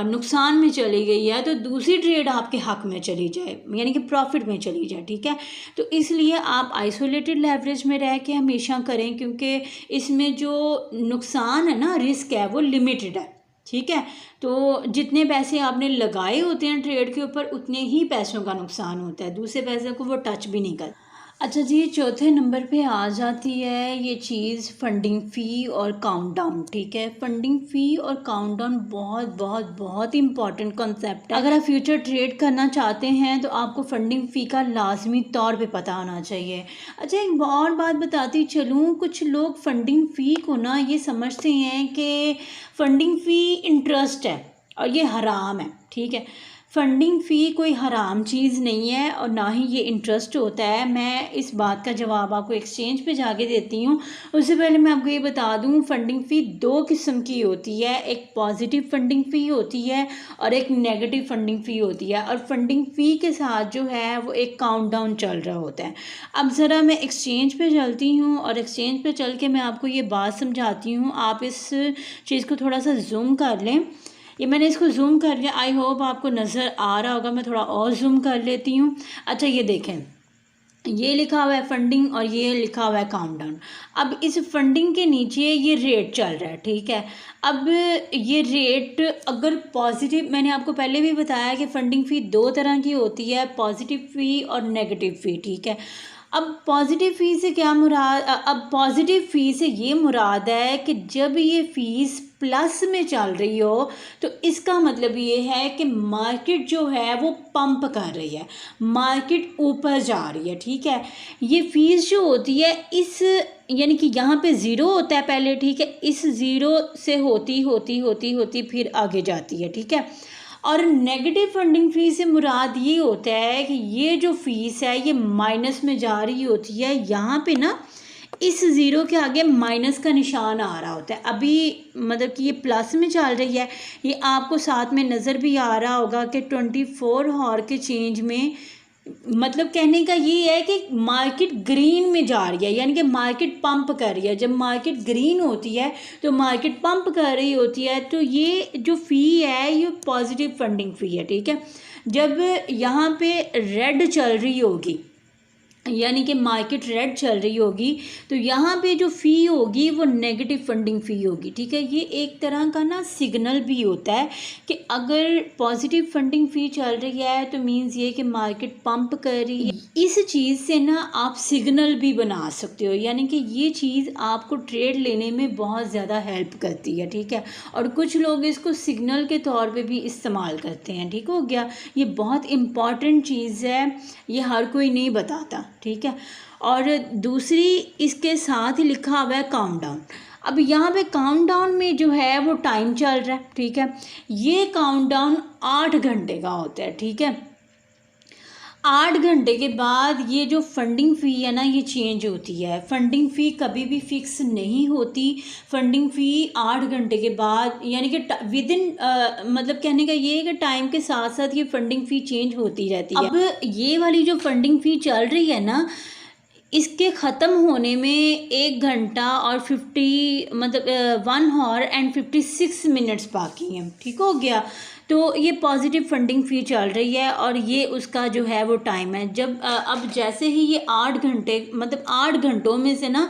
नुकसान में चली गई है तो दूसरी ट्रेड आपके हक में चली जाए, यानी कि प्रॉफिट में चली जाए, ठीक है। तो इसलिए आप आइसोलेटेड लेवरेज में रह के हमेशा करें, क्योंकि इसमें जो नुकसान है ना, रिस्क है, वो लिमिटेड है, ठीक है। तो जितने पैसे आपने लगाए होते हैं ट्रेड के ऊपर, उतने ही पैसों का नुकसान होता है, दूसरे पैसों को वो टच भी नहीं कर। अच्छा जी, चौथे नंबर पे आ जाती है ये चीज़ फंडिंग फ़ी और काउंटडाउन। ठीक है, फंडिंग फ़ी और काउंटडाउन बहुत बहुत बहुत इंपॉर्टेंट कॉन्सेप्ट है। अगर आप फ्यूचर ट्रेड करना चाहते हैं तो आपको फंडिंग फ़ी का लाजमी तौर पे पता होना चाहिए। अच्छा, एक और बात बताती चलूँ, कुछ लोग फंडिंग फ़ी को ना ये समझते हैं कि फंडिंग फ़ी इंटरेस्ट है और ये हराम है। ठीक है, फंडिंग फ़ी कोई हराम चीज़ नहीं है और ना ही ये इंटरेस्ट होता है। मैं इस बात का जवाब आपको एक्सचेंज पे जाके देती हूँ। उससे पहले मैं आपको ये बता दूँ, फंडिंग फ़ी दो किस्म की होती है, एक पॉजिटिव फंडिंग फ़ी होती है और एक नेगेटिव फंडिंग फ़ी होती है। और फंडिंग फ़ी के साथ जो है वो एक काउंटडाउन चल रहा होता है। अब ज़रा मैं एक्सचेंज पे चलती हूँ और एक्सचेंज पे चल के मैं आपको ये बात समझाती हूँ। आप इस चीज़ को थोड़ा सा जूम कर लें। ये मैंने इसको जूम कर लिया, आई होप आपको नज़र आ रहा होगा। मैं थोड़ा और जूम कर लेती हूँ। अच्छा, ये देखें, ये लिखा हुआ है फंडिंग और ये लिखा हुआ है काउंटडाउन। अब इस फंडिंग के नीचे ये रेट चल रहा है। ठीक है, अब ये रेट अगर पॉजिटिव, मैंने आपको पहले भी बताया कि फंडिंग फ़ी दो तरह की होती है, पॉजिटिव फ़ी और नेगेटिव फ़ी। ठीक है, अब पॉजिटिव फ़ी से क्या मुराद, अब पॉजिटिव फ़ी से ये मुराद है कि जब ये फ़ीस प्लस में चल रही हो तो इसका मतलब ये है कि मार्केट जो है वो पंप कर रही है, मार्केट ऊपर जा रही है। ठीक है, ये फ़ीस जो होती है इस, यानी कि यहाँ पे ज़ीरो होता है पहले। ठीक है, इस ज़ीरो से होती होती होती होती फिर आगे जाती है। ठीक है, और नेगेटिव फंडिंग फ़ी से मुराद ये होता है कि ये जो फ़ीस है ये माइनस में जा रही होती है। यहाँ पे ना इस ज़ीरो के आगे माइनस का निशान आ रहा होता है। अभी मतलब कि ये प्लस में चल रही है, ये आपको साथ में नज़र भी आ रहा होगा कि 24 हॉर के चेंज में, मतलब कहने का ये है कि मार्केट ग्रीन में जा रही है, यानी कि मार्केट पंप कर रही है। जब मार्केट ग्रीन होती है तो मार्केट पंप कर रही होती है, तो ये जो फ़ी है ये पॉजिटिव फंडिंग फ़ी है। ठीक है, जब यहाँ पे रेड चल रही होगी, यानी कि मार्केट रेड चल रही होगी, तो यहाँ पे जो फ़ी होगी वो नेगेटिव फंडिंग फ़ी होगी। ठीक है, ये एक तरह का ना सिग्नल भी होता है कि अगर पॉजिटिव फंडिंग फ़ी चल रही है तो मीन्स ये कि मार्केट पंप कर रही है। इस चीज़ से ना आप सिग्नल भी बना सकते हो, यानी कि ये चीज़ आपको ट्रेड लेने में बहुत ज़्यादा हेल्प करती है। ठीक है, और कुछ लोग इसको सिग्नल के तौर पे भी इस्तेमाल करते हैं। ठीक हो गया, ये बहुत इम्पॉर्टेंट चीज़ है, ये हर कोई नहीं बताता। ठीक है, और दूसरी इसके साथ ही लिखा हुआ है काउंटडाउन। अब यहाँ पे काउंटडाउन में जो है वो टाइम चल रहा है। ठीक है, ये काउंटडाउन 8 घंटे का होता है। ठीक है, 8 घंटे के बाद ये जो फंडिंग फ़ी है ना ये चेंज होती है। फंडिंग फ़ी कभी भी फिक्स नहीं होती। फंडिंग फ़ी 8 घंटे के बाद, यानी कि विद इन, मतलब कहने का ये है कि टाइम के साथ साथ ये फंडिंग फ़ी चेंज होती रहती है। अब ये वाली जो फंडिंग फ़ी चल रही है ना, इसके ख़त्म होने में 1 घंटा और 1 हॉर एंड 56 मिनट्स बाकी हैं। ठीक हो गया, तो ये पॉजिटिव फंडिंग फ़ी चल रही है और ये उसका जो है वो टाइम है। जब अब जैसे ही ये 8 घंटे, मतलब 8 घंटों में से ना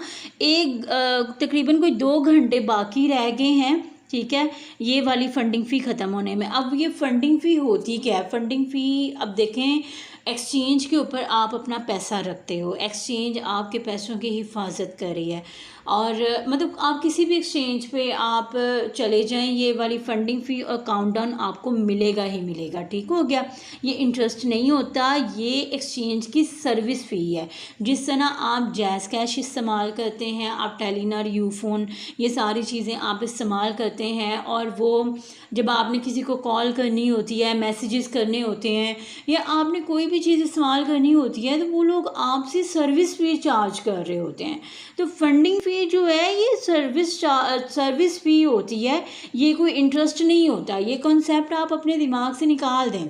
तकरीबन कोई 2 घंटे बाकी रह गए हैं। ठीक है, ये वाली फंडिंग फ़ी ख़त्म होने में। अब ये फंडिंग फ़ी होती क्या है? फंडिंग फ़ी, अब देखें, एक्सचेंज के ऊपर आप अपना पैसा रखते हो, एक्सचेंज आपके पैसों की हिफाजत कर रही है। और मतलब आप किसी भी एक्सचेंज पे आप चले जाएं, ये वाली फंडिंग फ़ी और काउंटडाउन आपको मिलेगा ही मिलेगा। ठीक हो गया, ये इंटरेस्ट नहीं होता, ये एक्सचेंज की सर्विस फ़ी है। जिस तरह आप जैज़ कैश इस्तेमाल करते हैं, आप टेलीनॉर, यूफोन, ये सारी चीज़ें आप इस्तेमाल करते हैं, और वो जब आपने किसी को कॉल करनी होती है, मैसेजेस करने होते हैं, या आपने कोई भी चीज़ इस्तेमाल करनी होती है, तो वो लोग आपसे सर्विस फ़ी चार्ज कर रहे होते हैं। तो फंडिंग फ़ी जो है ये सर्विस फ़ी होती है, ये कोई इंटरेस्ट नहीं होता। ये कॉन्सेप्ट आप अपने दिमाग से निकाल दें।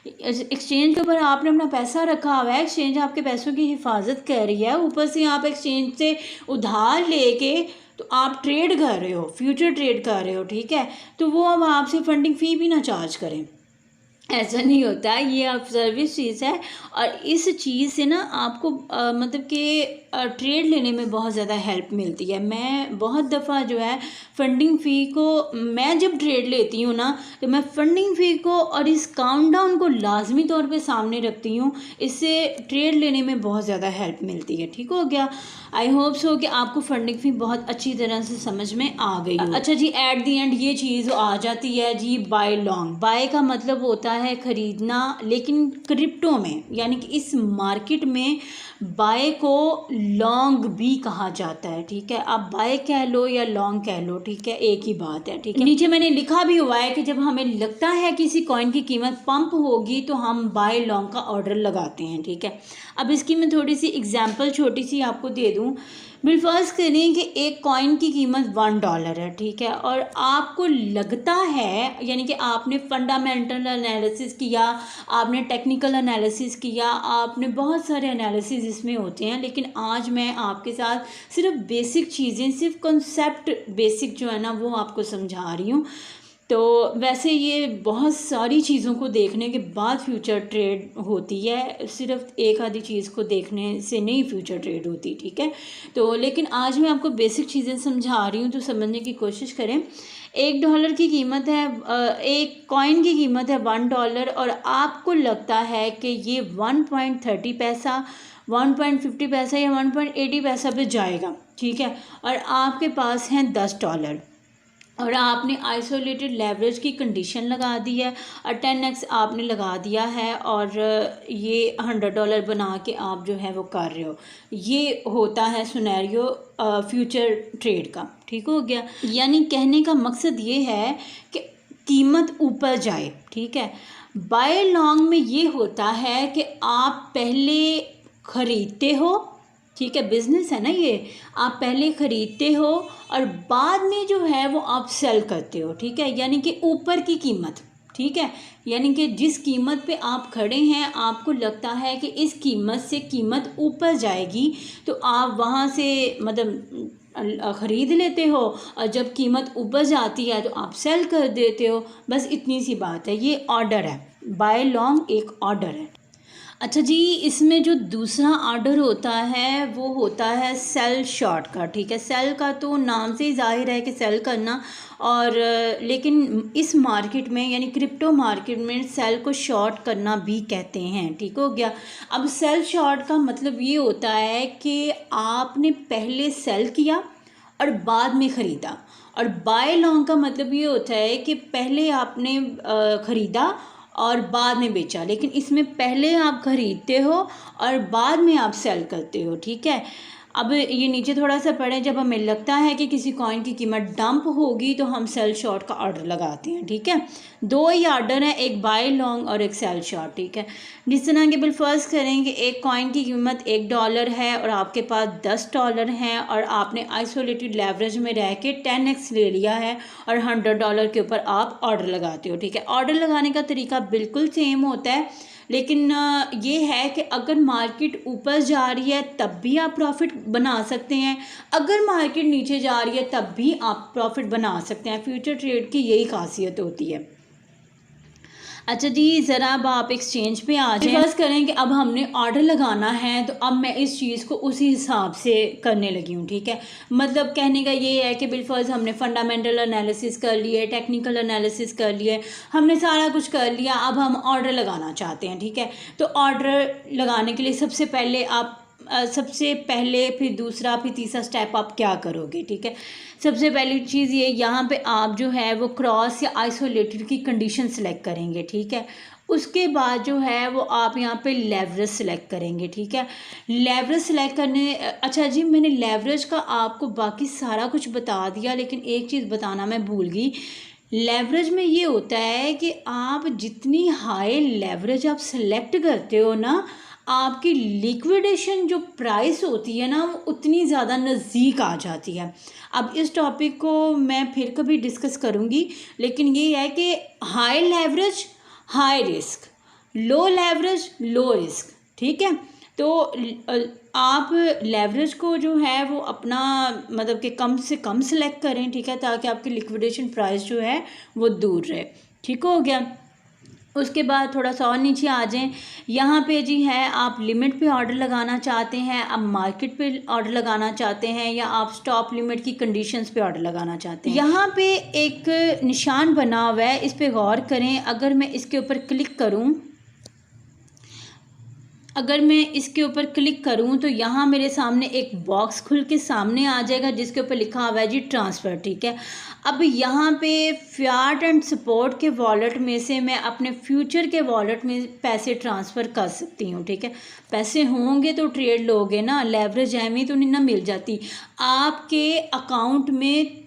एक्सचेंज के ऊपर आपने अपना पैसा रखा हुआ है, एक्सचेंज आपके पैसों की हिफाजत कर रही है, ऊपर से आप एक्सचेंज से उधार लेके तो आप ट्रेड कर रहे हो, फ्यूचर ट्रेड कर रहे हो। ठीक है, तो वो अब आपसे फंडिंग फ़ी भी ना चार्ज करें। ऐसा नहीं होता, ये आप सर्विस चीज़ है। और इस चीज़ से ना आपको मतलब कि ट्रेड लेने में बहुत ज़्यादा हेल्प मिलती है। मैं बहुत दफ़ा जो है फंडिंग फ़ी को, मैं जब ट्रेड लेती हूँ ना, तो मैं फंडिंग फ़ी को और इस काउंटडाउन को लाजमी तौर पे सामने रखती हूँ। इससे ट्रेड लेने में बहुत ज़्यादा हेल्प मिलती है। ठीक हो गया। आई होप सो कि आपको फंडिंग फ़ी बहुत अच्छी तरह से समझ में आ गई हो। अच्छा जी, एट दी एंड ये चीज़ आ जाती है जी, बाय लॉन्ग। बाय का मतलब होता है ख़रीदना, लेकिन क्रिप्टो में यानी कि इस मार्केट में बाय को लॉन्ग भी कहा जाता है। ठीक है, आप बाय कह लो या लॉन्ग कह लो, ठीक है, एक ही बात है। ठीक है, नीचे मैंने लिखा भी हुआ है कि जब हमें लगता है किसी कॉइन की कीमत पंप होगी तो हम बाय लॉन्ग का ऑर्डर लगाते हैं। ठीक है, अब इसकी मैं थोड़ी सी एग्जांपल छोटी सी आपको दे दूं। बिलफर्ज करें कि एक कॉइन की कीमत $1 है। ठीक है, और आपको लगता है, यानी कि आपने फंडामेंटल एनालिसिस किया, आपने टेक्निकल एनालिसिस किया, आपने बहुत सारे एनालिसिस इसमें होते हैं, लेकिन आज मैं आपके साथ सिर्फ बेसिक चीज़ें, सिर्फ कंसेप्ट बेसिक जो है ना वो आपको समझा रही हूँ। तो वैसे ये बहुत सारी चीज़ों को देखने के बाद फ्यूचर ट्रेड होती है, सिर्फ एक आधी चीज़ को देखने से नहीं फ्यूचर ट्रेड होती। ठीक है, तो लेकिन आज मैं आपको बेसिक चीज़ें समझा रही हूँ, तो समझने की कोशिश करें। $1 की कीमत है, एक कॉइन की कीमत है $1, और आपको लगता है कि ये 1.30 पैसा, 1.50 पैसा या 1.80 पैसा पे जाएगा। ठीक है, और आपके पास हैं $10, और आपने आइसोलेटेड लेवरेज की कंडीशन लगा दी है और 10x आपने लगा दिया है, और ये $100 बना के आप जो है वो कर रहे हो। ये होता है सिनेरियो फ्यूचर ट्रेड का। ठीक हो गया, यानी कहने का मकसद ये है कि कीमत ऊपर जाए। ठीक है, बाय लॉन्ग में ये होता है कि आप पहले ख़रीदते हो। ठीक है, बिजनेस है ना ये, आप पहले ख़रीदते हो और बाद में जो है वो आप सेल करते हो। ठीक है, यानी कि ऊपर की कीमत। ठीक है, यानी कि जिस कीमत पे आप खड़े हैं, आपको लगता है कि इस कीमत से कीमत ऊपर जाएगी, तो आप वहाँ से मतलब ख़रीद लेते हो, और जब कीमत ऊपर जाती है तो आप सेल कर देते हो। बस इतनी सी बात है, ये ऑर्डर है। बाय लॉन्ग एक ऑर्डर है। अच्छा जी, इसमें जो दूसरा ऑर्डर होता है वो होता है सेल शॉर्ट का। ठीक है, सेल का तो नाम से ही जाहिर है कि सेल करना, और लेकिन इस मार्केट में यानी क्रिप्टो मार्केट में सेल को शॉर्ट करना भी कहते हैं। ठीक हो गया। अब सेल शॉर्ट का मतलब ये होता है कि आपने पहले सेल किया और बाद में ख़रीदा, और बाय लॉन्ग का मतलब ये होता है कि पहले आपने ख़रीदा और बाद में बेचा, लेकिन इसमें पहले आप ख़रीदते हो और बाद में आप सेल करते हो। ठीक है, अब ये नीचे थोड़ा सा पढ़ें। जब हमें लगता है कि किसी कॉइन की कीमत डंप होगी तो हम सेल शॉर्ट का ऑर्डर लगाते हैं। ठीक है, दो ही ऑर्डर हैं, एक बाय लॉन्ग और एक सेल शॉर्ट। ठीक है, जिस तरह के बिलफर्ज करें कि एक कॉइन की कीमत $1 है और आपके पास $10 हैं, और आपने आइसोलेटेड लेवरेज में रह के 10x ले लिया है और $100 के ऊपर आप ऑर्डर लगाते हो। ठीक है, ऑर्डर लगाने का तरीका बिल्कुल सेम होता है, लेकिन ये है कि अगर मार्केट ऊपर जा रही है तब भी आप प्रॉफिट बना सकते हैं, अगर मार्केट नीचे जा रही है तब भी आप प्रॉफिट बना सकते हैं। फ्यूचर ट्रेड की यही खासियत होती है। अच्छा जी, ज़रा अब आप एक्सचेंज पे आ जाएं। फर्ज करें कि अब हमने ऑर्डर लगाना है, तो अब मैं इस चीज़ को उसी हिसाब से करने लगी हूँ। ठीक है, मतलब कहने का ये है कि बिलफर्ज हमने फंडामेंटल एनालिसिस कर लिए, टेक्निकल एनालिसिस कर लिए, हमने सारा कुछ कर लिया, अब हम ऑर्डर लगाना चाहते हैं। ठीक है, तो ऑर्डर लगाने के लिए सबसे पहले फिर दूसरा फिर तीसरा स्टेप आप क्या करोगे। ठीक है, सबसे पहली चीज़ ये, यहाँ पे आप जो है वो क्रॉस या आइसोलेटेड की कंडीशन सेलेक्ट करेंगे। ठीक है, उसके बाद जो है वो आप यहाँ पे लेवरेज सेलेक्ट करेंगे। ठीक है, लेवरेज सेलेक्ट करने, अच्छा जी, मैंने लेवरेज का आपको बाकी सारा कुछ बता दिया, लेकिन एक चीज़ बताना मैं भूल गई। लेवरेज में ये होता है कि आप जितनी हाई लेवरेज आप सेलेक्ट करते हो ना, आपकी लिक्विडेशन जो प्राइस होती है ना वो उतनी ज़्यादा नज़दीक आ जाती है। अब इस टॉपिक को मैं फिर कभी डिस्कस करूँगी, लेकिन ये है कि हाई लेवरेज हाई रिस्क, लो लेवरेज लो रिस्क। ठीक है, तो आप लेवरेज को जो है वो अपना मतलब कि कम से कम सेलेक्ट करें। ठीक है, ताकि आपकी लिक्विडेशन प्राइस जो है वो दूर रहे। ठीक हो गया। उसके बाद थोड़ा सा और नीचे आ जाएं, यहाँ पे जी है आप लिमिट पे ऑर्डर लगाना चाहते हैं, आप मार्केट पे ऑर्डर लगाना चाहते हैं, या आप स्टॉप लिमिट की कंडीशंस पे ऑर्डर लगाना चाहते हैं। यहाँ पे एक निशान बना हुआ है, इस पे गौर करें। अगर मैं इसके ऊपर क्लिक करूँ तो यहाँ मेरे सामने एक बॉक्स खुल के सामने आ जाएगा जिसके ऊपर लिखा हुआ है जी ट्रांसफ़र, ठीक है। अब यहाँ पे फियाट एंड सपोर्ट के वॉलेट में से मैं अपने फ्यूचर के वॉलेट में पैसे ट्रांसफ़र कर सकती हूँ, ठीक है। पैसे होंगे तो ट्रेड लोगे ना, लेवरेज एमी तो नहीं ना मिल जाती। आपके अकाउंट में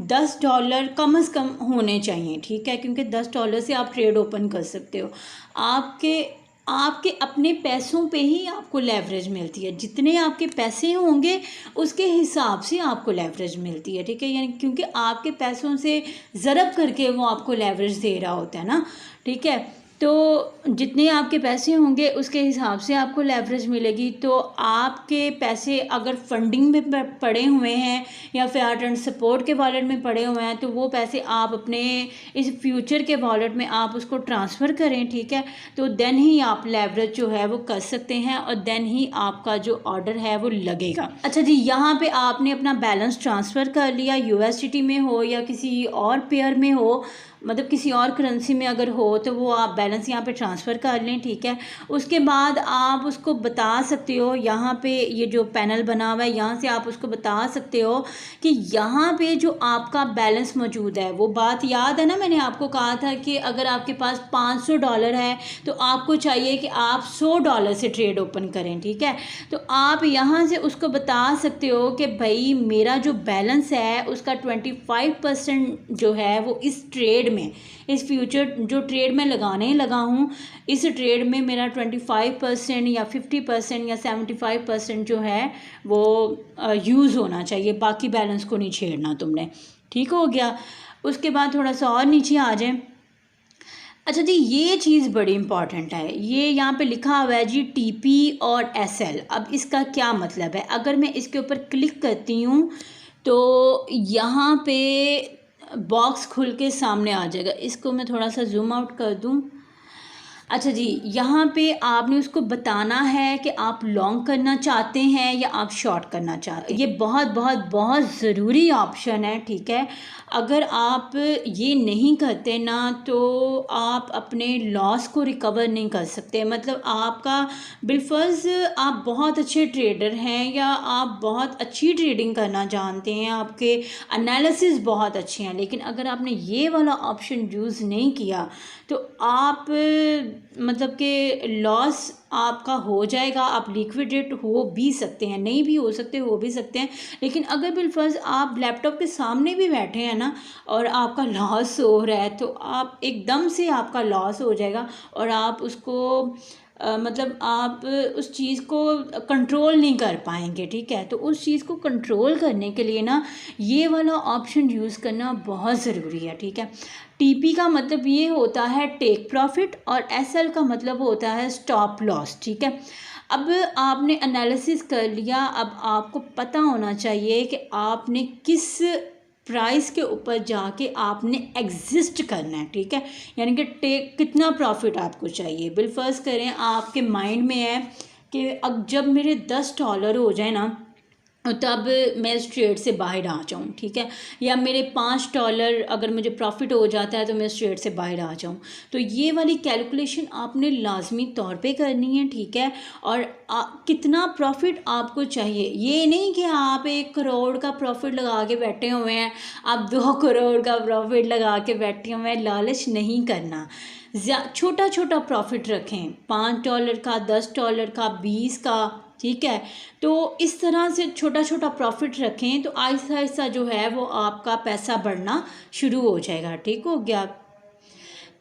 $10 कम से कम होने चाहिए, ठीक है, क्योंकि $10 से आप ट्रेड ओपन कर सकते हो। आपके अपने पैसों पे ही आपको लेवरेज मिलती है, जितने आपके पैसे होंगे उसके हिसाब से आपको लेवरेज मिलती है, ठीक है। यानी क्योंकि आपके पैसों से ज़रब करके वो आपको लेवरेज दे रहा होता है ना, ठीक है। तो जितने आपके पैसे होंगे उसके हिसाब से आपको लेवरेज मिलेगी। तो आपके पैसे अगर फंडिंग में पड़े हुए हैं या फियाट एंड सपोर्ट के वॉलेट में पड़े हुए हैं तो वो पैसे आप अपने इस फ्यूचर के वॉलेट में आप उसको ट्रांसफ़र करें, ठीक है। तो देन ही आप लेवरेज जो है वो कर सकते हैं और देन ही आपका जो ऑर्डर है वो लगेगा। अच्छा जी, यहाँ पे आपने अपना बैलेंस ट्रांसफ़र कर लिया, USDT में हो या किसी और पेयर में हो, मतलब किसी और करेंसी में अगर हो तो वो आप बैलेंस यहाँ पे ट्रांसफ़र कर लें, ठीक है। उसके बाद आप उसको बता सकते हो, यहाँ पे ये जो पैनल बना हुआ है यहाँ से आप उसको बता सकते हो कि यहाँ पे जो आपका बैलेंस मौजूद है, वो बात याद है ना, मैंने आपको कहा था कि अगर आपके पास $500 है तो आपको चाहिए कि आप $100 से ट्रेड ओपन करें, ठीक है। तो आप यहाँ से उसको बता सकते हो कि भाई मेरा जो बैलेंस है उसका 25% जो है वो इस ट्रेड में, इस फ्यूचर जो ट्रेड में लगाने लगा हूँ, इस ट्रेड में मेरा 25% या 50% या 75% जो है वो यूज़ होना चाहिए, बाकी बैलेंस को नहीं छेड़ना तुमने, ठीक हो गया। उसके बाद थोड़ा सा और नीचे आ जाए। अच्छा जी, ये चीज़ बड़ी इम्पॉर्टेंट है, ये यहाँ पे लिखा हुआ है जी TP और SL। अब इसका क्या मतलब है? अगर मैं इसके ऊपर क्लिक करती हूँ तो यहाँ पे बॉक्स खुल के सामने आ जाएगा। इसको मैं थोड़ा सा जूम आउट कर दूँ। अच्छा जी, यहाँ पे आपने उसको बताना है कि आप लॉन्ग करना चाहते हैं या आप शॉर्ट करना चाहते हैं। ये बहुत बहुत बहुत ज़रूरी ऑप्शन है, ठीक है। अगर आप ये नहीं करते ना तो आप अपने लॉस को रिकवर नहीं कर सकते। मतलब आपका बिलफर्ज आप बहुत अच्छे ट्रेडर हैं या आप बहुत अच्छी ट्रेडिंग करना जानते हैं, आपके एनालिसिस बहुत अच्छे हैं, लेकिन अगर आपने ये वाला ऑप्शन यूज़ नहीं किया तो आप मतलब कि लॉस आपका हो जाएगा। आप लिक्विडेट हो भी सकते हैं, नहीं भी हो सकते, हो भी सकते हैं। लेकिन अगर बिलफर्ज आप लैपटॉप के सामने भी बैठे हैं ना और आपका लॉस हो रहा है तो आप एकदम से आपका लॉस हो जाएगा और आप उसको मतलब आप उस चीज़ को कंट्रोल नहीं कर पाएंगे, ठीक है। तो उस चीज़ को कंट्रोल करने के लिए ना ये वाला ऑप्शन यूज़ करना बहुत ज़रूरी है, ठीक है। TP का मतलब ये होता है टेक प्रॉफिट और SL का मतलब होता है स्टॉप लॉस, ठीक है। अब आपने एनालिसिस कर लिया, अब आपको पता होना चाहिए कि आपने किस प्राइस के ऊपर जाके आपने एग्जिस्ट करना है, ठीक है। यानी कि कितना प्रॉफिट आपको चाहिए। बिलफर्ज करें आपके माइंड में है कि अब जब मेरे $10 हो जाए ना तब मैं इस ट्रेड से बाहर आ जाऊँ, ठीक है। या मेरे $5 अगर मुझे प्रॉफिट हो जाता है तो मैं इस ट्रेड से बाहर आ जाऊँ। तो ये वाली कैलकुलेशन आपने लाजमी तौर पे करनी है, ठीक है। और कितना प्रॉफिट आपको चाहिए, ये नहीं कि आप 1 करोड़ का प्रॉफिट लगा के बैठे हुए हैं, आप 2 करोड़ का प्रॉफिट लगा के बैठे हुए हैं। लालच नहीं करना, छोटा छोटा प्रॉफिट रखें, $5 का, $10 का, 20 का, ठीक है। तो इस तरह से छोटा छोटा प्रॉफिट रखें तो आहिस्ता आहिस्ता जो है वो आपका पैसा बढ़ना शुरू हो जाएगा, ठीक हो गया।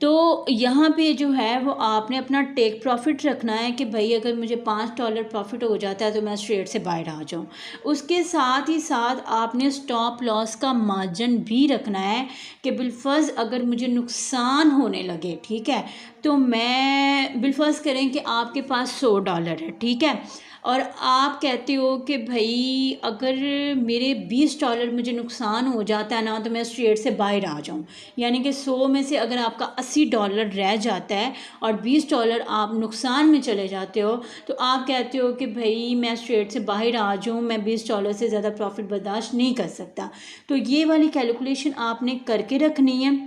तो यहाँ पे जो है वो आपने अपना टेक प्रॉफिट रखना है कि भाई अगर मुझे $5 प्रॉफिट हो जाता है तो मैं ट्रेड से बाहर आ जाऊँ। उसके साथ ही साथ आपने स्टॉप लॉस का मार्जिन भी रखना है कि बिलफर्ज अगर मुझे नुकसान होने लगे, ठीक है, तो मैं बिलफर्ज करें कि आपके पास $100 है, ठीक है, और आप कहते हो कि भाई अगर मेरे $20 मुझे नुकसान हो जाता है ना तो मैं उस ट्रेड से बाहर आ जाऊं, यानी कि 100 में से अगर आपका $80 रह जाता है और $20 आप नुकसान में चले जाते हो, तो आप कहते हो कि भाई मैं उस ट्रेड से बाहर आ जाऊं, मैं $20 से ज़्यादा प्रॉफिट बर्दाश्त नहीं कर सकता। तो ये वाली कैलकुलेशन आपने करके रखनी है,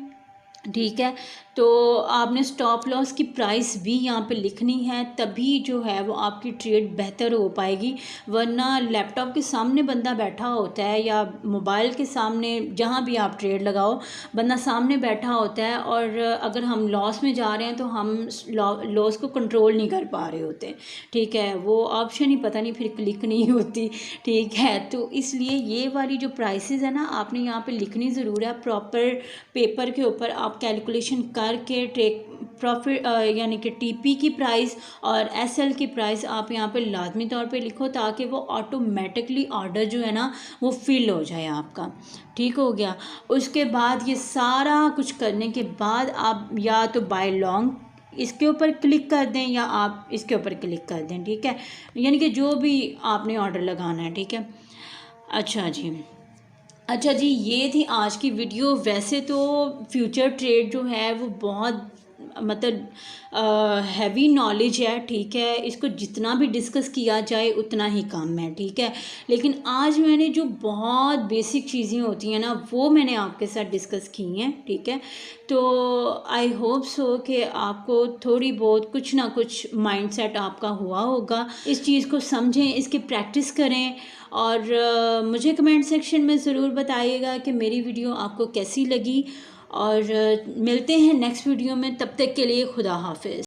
ठीक है। तो आपने स्टॉप लॉस की प्राइस भी यहाँ पे लिखनी है, तभी जो है वो आपकी ट्रेड बेहतर हो पाएगी। वरना लैपटॉप के सामने बंदा बैठा होता है या मोबाइल के सामने, जहाँ भी आप ट्रेड लगाओ, बंदा सामने बैठा होता है और अगर हम लॉस में जा रहे हैं तो हम लॉस को कंट्रोल नहीं कर पा रहे होते, ठीक है, वो ऑप्शन ही पता नहीं फिर क्लिक नहीं होती, ठीक है। तो इसलिए ये वाली जो प्राइसेस है ना आपने यहाँ पे लिखनी ज़रूर है, प्रॉपर पेपर के ऊपर आप कैलकुलेशन करके टेक प्रॉफिट यानी कि टीपी की प्राइस और एसएल की प्राइस आप यहाँ पे लाजमी तौर पे लिखो, ताकि वो ऑटोमेटिकली ऑर्डर जो है ना वो फिल हो जाए आपका, ठीक हो गया। उसके बाद ये सारा कुछ करने के बाद आप या तो बाय लॉन्ग इसके ऊपर क्लिक कर दें या आप इसके ऊपर क्लिक कर दें, ठीक है, यानी कि जो भी आपने ऑर्डर लगाना है, ठीक है। अच्छा जी, ये थी आज की वीडियो। वैसे तो फ्यूचर ट्रेड जो है वो बहुत मतलब हैवी नॉलेज है, ठीक है, इसको जितना भी डिस्कस किया जाए उतना ही कम है, ठीक है। लेकिन आज मैंने जो बहुत बेसिक चीज़ें होती हैं ना वो मैंने आपके साथ डिस्कस की हैं, ठीक है। तो आई होप सो कि आपको थोड़ी बहुत कुछ ना कुछ माइंडसेट आपका हुआ होगा। इस चीज़ को समझें, इसकी प्रैक्टिस करें और मुझे कमेंट सेक्शन में ज़रूर बताइएगा कि मेरी वीडियो आपको कैसी लगी। और मिलते हैं नेक्स्ट वीडियो में, तब तक के लिए खुदा हाफिज़।